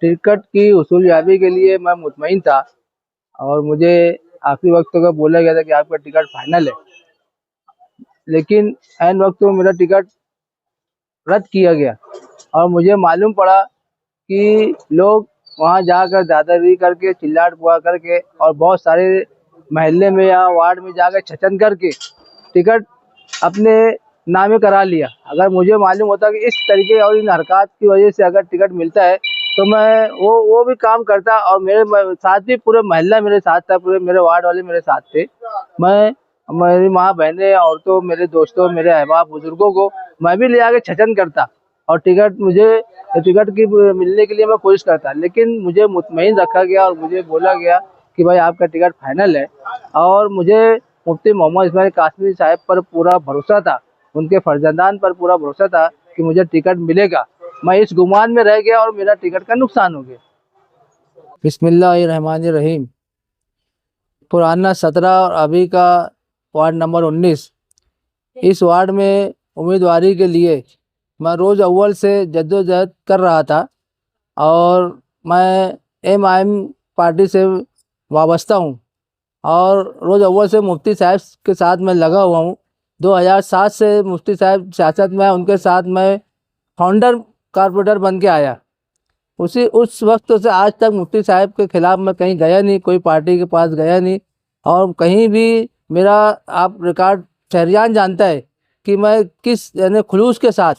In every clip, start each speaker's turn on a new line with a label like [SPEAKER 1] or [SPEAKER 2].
[SPEAKER 1] Ticket की वसूलियाबी के लिए मैं मुतमईन था और मुझे आखिरी वक्त को बोला गया था कि आपका टिकट फाइनल है। लेकिन ऐन वक्त में मेरा टिकट रद्द किया गया और मुझे मालूम पड़ा कि लोग वहां जाकर दादागिरी करके, चिल्लाट पुआ करके और बहुत सारे मोहल्ले में या वार्ड में जाकर छचन करके टिकट अपने नामे करा लिया। अगर मुझे मालूम होता कि इस तरीके और इन हरकत की वजह से अगर टिकट मिलता है तो मैं वो भी काम करता और मेरे साथ भी पूरे मोहल्ला मेरे साथ था, पूरे मेरे वार्ड वाले मेरे साथ थे। मैं मेरी माँ बहनें, औरतों, मेरे दोस्तों, मेरे अहबाब बुजुर्गों को मैं भी ले आके छचन करता और टिकट की मिलने के लिए मैं कोशिश करता। लेकिन मुझे मुतमईन रखा गया और मुझे बोला गया कि भाई आपका टिकट फाइनल है। और मुझे मुफ्ती मोहम्मद इस्माइल कासमी साहब पर पूरा भरोसा था, उनके फर्जंदान पर पूरा भरोसा था कि मुझे टिकट मिलेगा। मैं इस गुमान में रह गया और मेरा टिकट का नुकसान हो गया। बिस्मिल्लाहिर्रहमानिर्रहीम। पुराना 17 और अभी का वार्ड नंबर 19, इस वार्ड में उम्मीदवारी के लिए मैं रोज़ अव्वल से जद्दोजहद कर रहा था और मैं MIM पार्टी से वाबस्ता हूँ और रोज़ अव्वल से मुफ्ती साहब के साथ मैं लगा हुआ हूँ। 2007 से मुफ्ती साहब सियासत में, उनके साथ मैं फाउंडर कारपोरेटर बन के आया। उस वक्त से आज तक मुफ्ती साहब के ख़िलाफ़ मैं कहीं गया नहीं, कोई पार्टी के पास गया नहीं और कहीं भी मेरा, आप रिकॉर्ड शहरियान जानता है कि मैं किस यानी खुलूस के साथ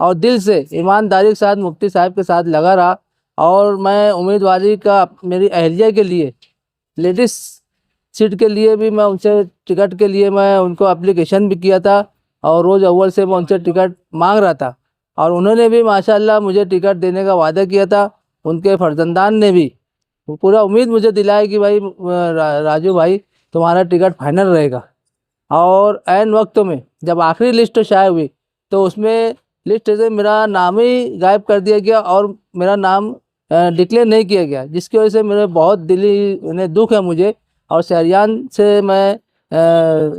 [SPEAKER 1] और दिल से, ईमानदारी के साथ मुफ्ती साहब के साथ लगा रहा। और मैं उम्मीदवारी का मेरी अहलिया के लिए, लेडीज़ सीट के लिए भी मैं उनसे टिकट के लिए मैं उनको एप्लीकेशन भी किया था और रोज़ अव्वल से मैं उनसे टिकट मांग रहा था और उन्होंने भी माशाल्लाह मुझे टिकट देने का वादा किया था। उनके फर्जंदान ने भी पूरा उम्मीद मुझे दिलाई कि भाई राजू भाई तुम्हारा टिकट फाइनल रहेगा। और ऐन वक्त में जब आखिरी लिस्ट शाये हुई तो उसमें लिस्ट से मेरा नाम ही गायब कर दिया गया और मेरा नाम डिक्लेयर नहीं किया गया, जिसकी वजह से मेरे बहुत दिली दुख है मुझे। और शहरियान से मैं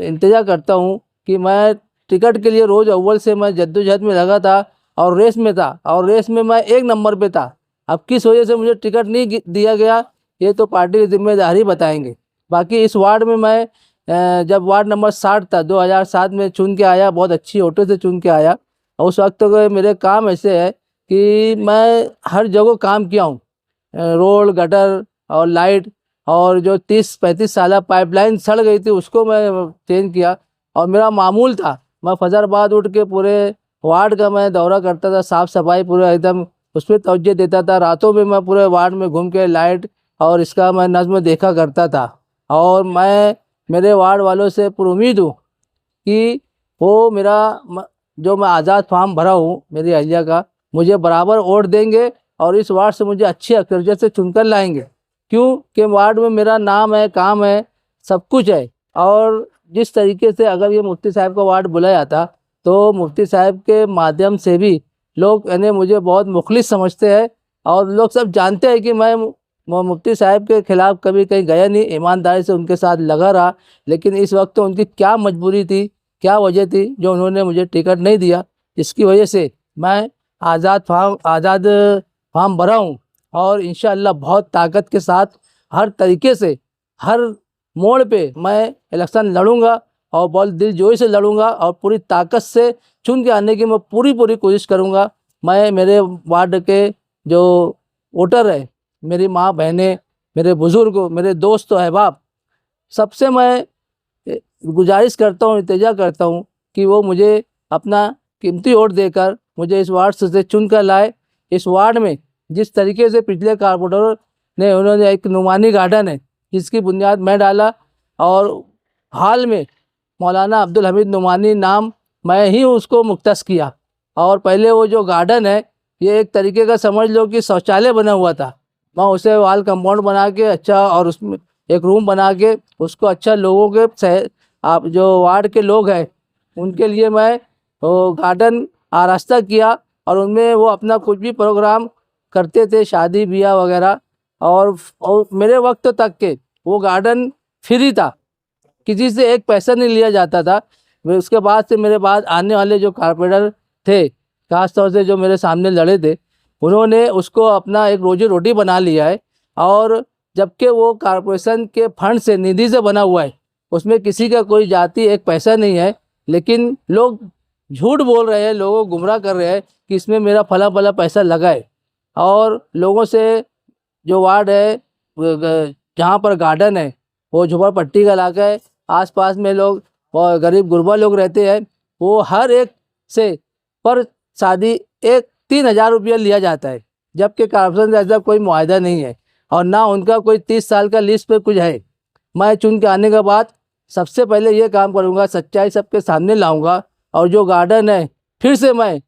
[SPEAKER 1] इंतज़ार करता हूँ कि मैं टिकट के लिए रोज़ अव्वल से मैं जद्दोजहद में लगा था और रेस में था और रेस में मैं 1 नंबर पे था। अब किस वजह से मुझे टिकट नहीं दिया गया ये तो पार्टी की जिम्मेदारी बताएंगे। बाकी इस वार्ड में मैं जब वार्ड नंबर 60 था, 2007 में चुन के आया, बहुत अच्छी वोटों से चुन के आया। और उस वक्त के मेरे काम ऐसे है कि मैं हर जगह काम किया हूँ, रोड, गटर और लाइट, और जो 30-35 साल पाइपलाइन सड़ गई थी उसको मैं चेंज किया। और मेरा मामूल था, मैं फजर बाद उठ के पूरे वार्ड का मैं दौरा करता था, साफ़ सफाई पूरा एकदम उस पर तवज्जो देता था। रातों में मैं पूरे वार्ड में घूम के लाइट और इसका मैं नज़्म देखा करता था। और मैं मेरे वार्ड वालों से पुरुमीद हूँ कि वो मेरा जो मैं आज़ाद फार्म भरा हूँ मेरी अहलिया का, मुझे बराबर वोट देंगे और इस वार्ड से मुझे अच्छी अक्सरियत से चुनकर लाएंगे। क्यों कि वार्ड में मेरा नाम है, काम है, सब कुछ है। और जिस तरीके से अगर ये मुफ्ती साहब का वार्ड बुलाया जाता तो मुफ्ती साहब के माध्यम से भी लोग यानी मुझे बहुत मुखलिस समझते हैं और लोग सब जानते हैं कि मैं मुफ्ती साहब के ख़िलाफ़ कभी कहीं गया नहीं, ईमानदारी से उनके साथ लगा रहा। लेकिन इस वक्त तो उनकी क्या मजबूरी थी, क्या वजह थी जो उन्होंने मुझे टिकट नहीं दिया, इसकी वजह से मैं आज़ाद फार्म भरा हूँ। और इंशाअल्लाह बहुत ताकत के साथ हर तरीके से, हर मोड़ पे मैं इलेक्शन लड़ूंगा और बहुत दिलजोई से लड़ूंगा और पूरी ताकत से चुन के आने की मैं पूरी कोशिश करूंगा। मैं मेरे वार्ड के जो वोटर है, मेरी माँ बहनें, मेरे बुज़ुर्ग, मेरे दोस्त अहबाब, सबसे मैं गुजारिश करता हूँ, इल्तिजा करता हूँ कि वो मुझे अपना कीमती वोट देकर मुझे इस वार्ड से चुन कर लाए। इस वार्ड में जिस तरीके से पिछले कारपोरेटर ने, उन्होंने एक नुमानी गार्डन है जिसकी बुनियाद मैं डाला और हाल में मौलाना अब्दुल हमीद नुमानी नाम मैं ही उसको मुख्तस किया। और पहले वो जो गार्डन है ये एक तरीके का समझ लो कि शौचालय बना हुआ था, मैं उसे वाल कंपाउंड बना के अच्छा और उसमें एक रूम बना के उसको अच्छा लोगों के आप जो वार्ड के लोग हैं उनके लिए मैं वो गार्डन आरास्ता किया और उनमें वो अपना कुछ भी प्रोग्राम करते थे, शादी ब्याह वगैरह। और मेरे वक्त तक के वो गार्डन फ्री था, किसी से एक पैसा नहीं लिया जाता था। उसके बाद से मेरे बाद आने वाले जो कारपोरेटर थे, खास तौर से जो मेरे सामने लड़े थे, उन्होंने उसको अपना एक रोजी रोटी बना लिया है। और जबकि वो कॉरपोरेशन के फंड से, निधि से बना हुआ है, उसमें किसी का कोई जाति एक पैसा नहीं है, लेकिन लोग झूठ बोल रहे हैं, लोगों को गुमराह कर रहे हैं कि इसमें मेरा फला फला पैसा लगा है। और लोगों से जो वार्ड है जहाँ पर गार्डन है वो झोपड़पट्टी का इलाका है, आसपास में लोग और गरीब गुरबा लोग रहते हैं, वो हर एक से पर शादी 3,000 रुपया लिया जाता है, जबकि कॉर्पोरेशन से ऐसा कोई मुआहदा नहीं है और ना उनका कोई 30 साल का लिस्ट पे कुछ है। मैं चुन के आने के बाद सबसे पहले ये काम करूँगा, सच्चाई सबके सामने लाऊंगा और जो गार्डन है फिर से मैं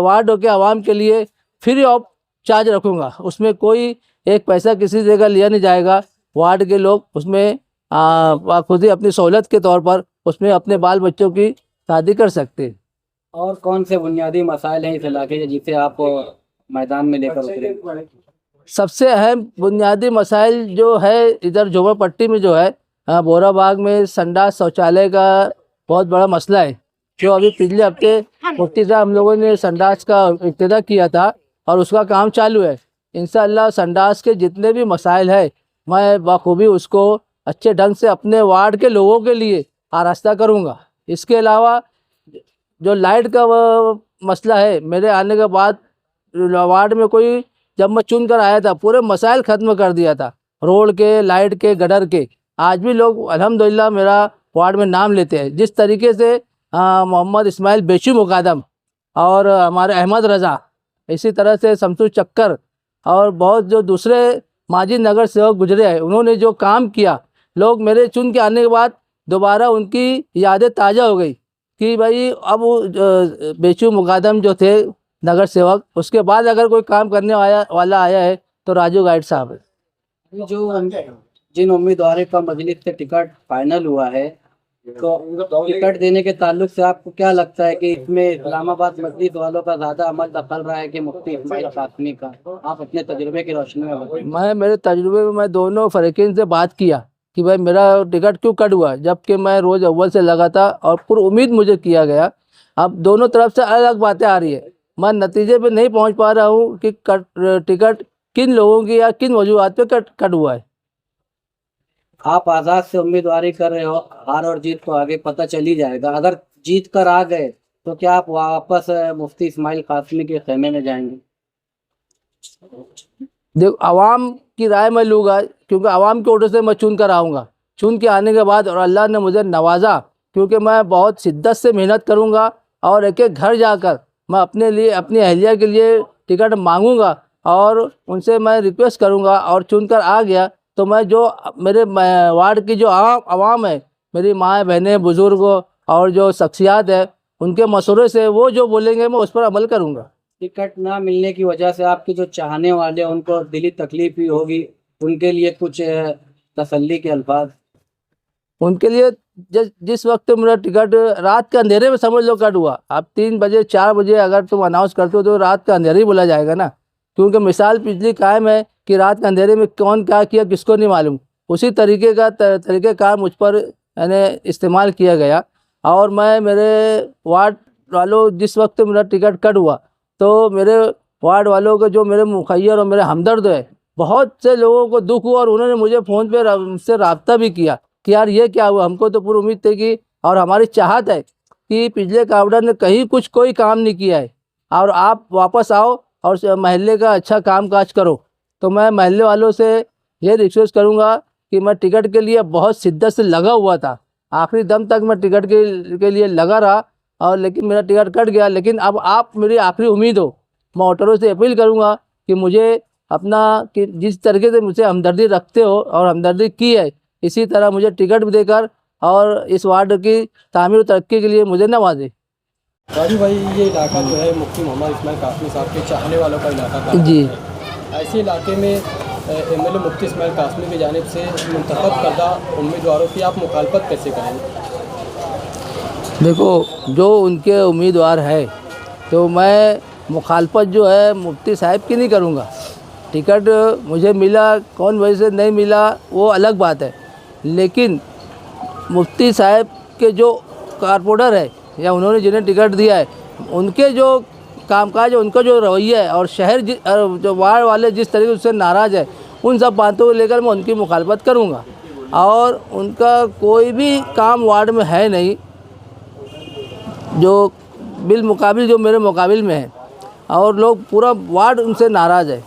[SPEAKER 1] वार्ड के आवाम के लिए फ्री ऑफ चार्ज रखूँगा, उसमें कोई एक पैसा किसी जगह लिया नहीं जाएगा। वार्ड के लोग उसमें खुद ही अपनी सहूलत के तौर पर उसमें अपने बाल बच्चों की शादी कर सकते हैं।
[SPEAKER 2] और कौन से बुनियादी मसाइल हैं इस इलाके के जिसे आप मैदान में लेकर उतरे?
[SPEAKER 1] सबसे अहम बुनियादी मसाइल जो है इधर झोपड़पट्टी में जो है, बोराबाग में संडास शौचालय का बहुत बड़ा मसला है, जो अभी पिछले हफ्ते मुफ्ती साहब हम लोगों ने संडास का इब्तिदा किया था और उसका काम चालू है। इंशाअल्लाह संडास के जितने भी मसाइल है मैं बखूबी उसको अच्छे ढंग से अपने वार्ड के लोगों के लिए आरास्ता करूँगा। इसके अलावा जो लाइट का मसला है, मेरे आने के बाद वार्ड में कोई, जब मैं चुन कर आया था पूरे मसाइल ख़त्म कर दिया था, रोड के, लाइट के, गटर के। आज भी लोग अल्हम्दुलिल्लाह मेरा वार्ड में नाम लेते हैं। जिस तरीके से मोहम्मद इस्माइल बेचू मुकादम और हमारे अहमद रज़ा, इसी तरह से शमसू चक्कर और बहुत जो दूसरे माजी नगर सेवक गुजरे हैं, उन्होंने जो काम किया, लोग मेरे चुन के आने के बाद दोबारा उनकी यादें ताज़ा हो गई कि भाई अब बेचू मुकादम जो थे नगर सेवक, उसके बाद अगर कोई काम करने वाला आया है तो राजू गाइड साहब है।
[SPEAKER 2] जो जिन उम्मीदवारों का मजलिस से टिकट फाइनल हुआ है, तो टिकट देने के ताल्लुक से आपको क्या लगता है कि इसमें इस्लामाबाद मजलिस वालों का ज़्यादा अमल दखल रहा है कि मुफ्ती इस्माइल कासमी का? आप अपने तजुर्बे की रोशनी में बताइए।
[SPEAKER 1] मेरे तजुर्बे में मैं दोनों फ़रीक़ीन से बात किया कि भाई मेरा टिकट क्यों कट हुआ, जबकि मैं रोज़ अव्वल से लगा था और पूरी उम्मीद मुझे किया गया। अब दोनों तरफ से अलग अलग बातें आ रही है, मैं नतीजे पे नहीं पहुंच पा रहा हूं कि टिकट किन लोगों की या किन वजूहत पे कट हुआ है।
[SPEAKER 2] आप आज़ाद से उम्मीदवारी कर रहे हो, हार और जीत तो आगे पता चल ही जाएगा। अगर जीत कर आ गए तो क्या आप वापस मुफ्ती इस्माइल कासमी के खेमे में जाएंगे?
[SPEAKER 1] देखो, आवाम की राय मैं लूँगा, क्योंकि आवाम के ऑर्डर से मैं चुन कर आऊँगा। चुन के आने के बाद और अल्लाह ने मुझे नवाजा, क्योंकि मैं बहुत शिद्दत से मेहनत करूँगा और एक एक घर जाकर मैं अपने लिए, अपनी अहलिया के लिए टिकट मांगूँगा और उनसे मैं रिक्वेस्ट करूँगा। और चुन कर आ गया तो मैं जो मेरे वार्ड की जो आवाम है, मेरी माँ बहनें बुज़ुर्ग और जो शख्सियात है, उनके मशवरे से वो जो बोलेंगे मैं उस पर अमल करूँगा।
[SPEAKER 2] टिकट ना मिलने की वजह से आपके जो चाहने वाले हैं उनको दिली तकलीफ भी होगी, उनके लिए कुछ तसल्ली के अल्फाज?
[SPEAKER 1] उनके लिए जिस वक्त मेरा टिकट रात के अंधेरे में समझ लो कट हुआ, आप 3 बजे 4 बजे अगर तुम अनाउंस करते हो तो रात का अंधेरा ही बोला जाएगा ना, क्योंकि मिसाल पिछली कायम है कि रात के अंधेरे में कौन क्या किया किसको नहीं मालूम। उसी तरीके का तरीक़ेकार मुझ पर यानी इस्तेमाल किया गया। और मैं, मेरे वार्ड वालों, जिस वक्त मेरा टिकट कट हुआ तो मेरे वार्ड वालों के जो मेरे मुखैर और मेरे हमदर्द है, बहुत से लोगों को दुख हुआ और उन्होंने मुझे फ़ोन पे मुझसे रब्ता भी किया कि यार ये क्या हुआ। हमको तो पूरी उम्मीद थी कि, और हमारी चाहत है कि पिछले कावड़र ने कहीं कोई काम नहीं किया है और आप वापस आओ और महल्ले का अच्छा काम काज करो। तो मैं महल्ले वालों से ये रिक्वेस्ट करूँगा कि मैं टिकट के लिए बहुत शिद्दत से लगा हुआ था, आखिरी दम तक मैं टिकट के लिए लगा रहा, और लेकिन मेरा टिकट कट गया। लेकिन अब आप मेरी आखिरी उम्मीद हो, मैं वोटरों से अपील करूँगा कि मुझे अपना, कि जिस तरीके से मुझे हमदर्दी रखते हो और हमदर्दी की है, इसी तरह मुझे टिकट भी देकर और इस वार्ड की तामीर और तरक्की के लिए मुझे नवाजें।
[SPEAKER 3] राजू भाई, ये इलाका जो है मुफ्ती मोहम्मद इस्माइल कासमी साहब के चाहने वालों का इलाका था
[SPEAKER 1] जी।
[SPEAKER 3] ऐसे इलाके में एमएलए मुफ्ती इस्माइल कासमी की जानिब से मुंतखब करदा उम्मीदवारों की आप मुखालफत कैसे करेंगे?
[SPEAKER 1] देखो, जो उनके उम्मीदवार है तो मैं मुखालफत जो है मुफ्ती साहब की नहीं करूँगा। टिकट मुझे मिला, कौन वजह से नहीं मिला वो अलग बात है, लेकिन मुफ्ती साहब के जो कारपोरेटर है या उन्होंने जिन्हें टिकट दिया है, उनके जो कामकाज है, उनका जो रवैया है और शहर जो वार्ड वाले जिस तरीके से उससे नाराज़ है, उन सब बातों को लेकर मैं उनकी मुखालफत करूँगा। और उनका कोई भी काम वार्ड में है नहीं जो बिलमुकाबिल जो मेरे मुकाबिल में है, और लोग पूरा वार्ड उनसे नाराज़ है।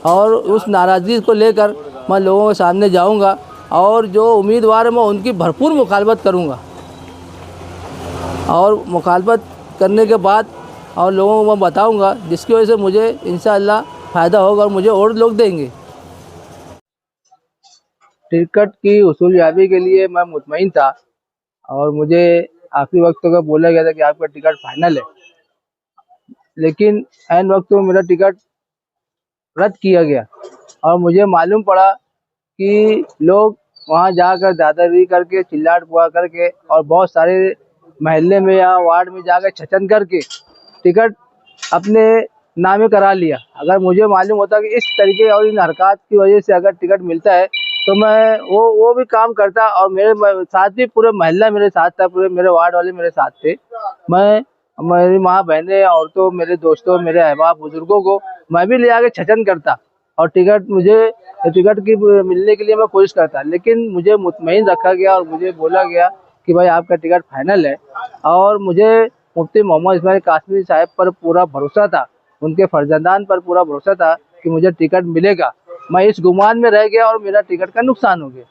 [SPEAKER 1] और उस नाराज़गी को लेकर मैं लोगों के सामने जाऊंगा और जो उम्मीदवार है मैं उनकी भरपूर मुखालफत करूंगा, और मुखालफत करने के बाद और लोगों को मैं बताऊंगा, जिसकी वजह से मुझे इंशाअल्लाह फ़ायदा होगा और मुझे और लोग देंगे। टिकट की उसूलयाबी के लिए मैं मुतमईन था और मुझे आखिरी वक्त तक बोला गया था कि आपका टिकट फाइनल है, लेकिन ऐन वक्त में मेरा टिकट रद्द किया गया और मुझे मालूम पड़ा कि लोग वहां जाकर दादागिरी करके, चिल्लाट पुआ करके और बहुत सारे महल्ले में या वार्ड में जाकर छचन करके टिकट अपने नामे करा लिया। अगर मुझे मालूम होता कि इस तरीके और इन हरकत की वजह से अगर टिकट मिलता है तो मैं वो भी काम करता, और मेरे साथ भी पूरे महल्ला मेरे साथ था, पूरे मेरे वार्ड वाले मेरे साथ थे। मैं मेरी माँ बहनें, औरतों, मेरे दोस्तों, मेरे अहबाब बुजुर्गों को मैं भी ले आके छचन करता और टिकट की मिलने के लिए मैं कोशिश करता, लेकिन मुझे मुतमईन रखा गया और मुझे बोला गया कि भाई आपका टिकट फाइनल है। और मुझे मुफ्ती मोहम्मद इस्माइल कासमी साहब पर पूरा भरोसा था, उनके फर्जंदान पर पूरा भरोसा था कि मुझे टिकट मिलेगा। मैं इस गुमान में रह गया और मेरा टिकट का नुकसान हो गया।